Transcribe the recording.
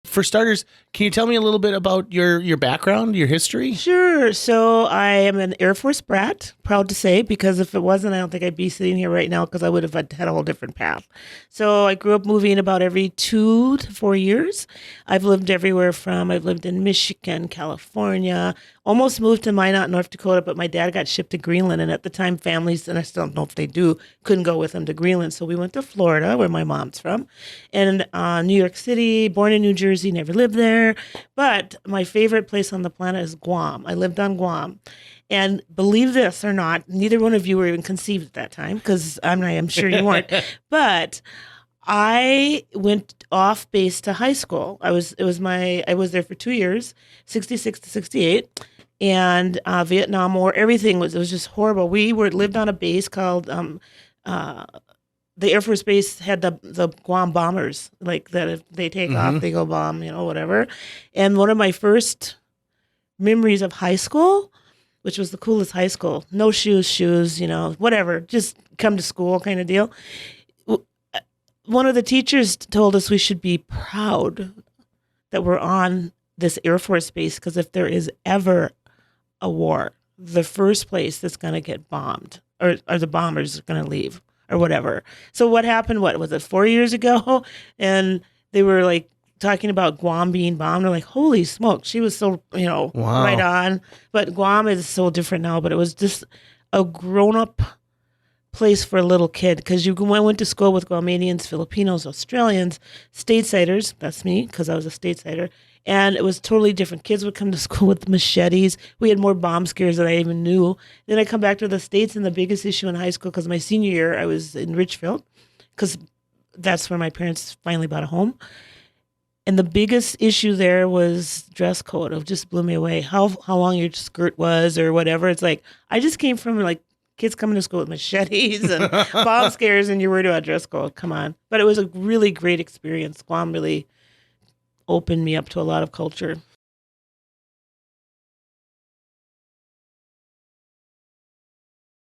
for starters, can you tell me a little bit about your background, your history? Sure. So I am an Air Force brat, proud to say, because if it wasn't, I don't think I'd be sitting here right now because I would have had a whole different path. So I grew up moving about every 2 to 4 years. I've lived everywhere I've lived in Michigan, California, almost moved to Minot, North Dakota, but my dad got shipped to Greenland. And at the time, families, and I still don't know if they do, couldn't go with him to Greenland. So we went to Florida, where my mom's from, and New York City, born in New Jersey, never lived there. But my favorite place on the planet is Guam. I lived on Guam. And believe this or not, neither one of you were even conceived at that time, because I'm sure you weren't. But I went off base to high school. I was there for 2 years, 66 to 68. And Vietnam War, it was just horrible. We lived on a base called the Air Force Base had the Guam bombers, like that if they take off, they go bomb, whatever. And one of my first memories of high school, which was the coolest high school, no shoes, whatever, just come to school kind of deal. One of the teachers told us we should be proud that we're on this Air Force base, because if there is ever a war, the first place that's going to get bombed or the bombers are going to leave or whatever. So what happened, what was it, 4 years ago? And they were like talking about Guam being bombed. They're like, holy smoke. She was so, Wow. right on. But Guam is so different now, but it was just a grown-up place for a little kid, because you went to school with Guamanians, Filipinos, Australians, statesидers. That's me, because I was a statesider. And it was totally different. Kids would come to school with machetes. We had more bomb scares than I even knew. Then I come back to the States, and the biggest issue in high school, because my senior year I was in Richfield, because that's where my parents finally bought a home. And the biggest issue there was dress code. It just blew me away. How long your skirt was or whatever. It's like, I just came from like kids coming to school with machetes and bomb scares, and you're worried about dress code. Come on. But it was a really great experience. Guam really opened me up to a lot of culture.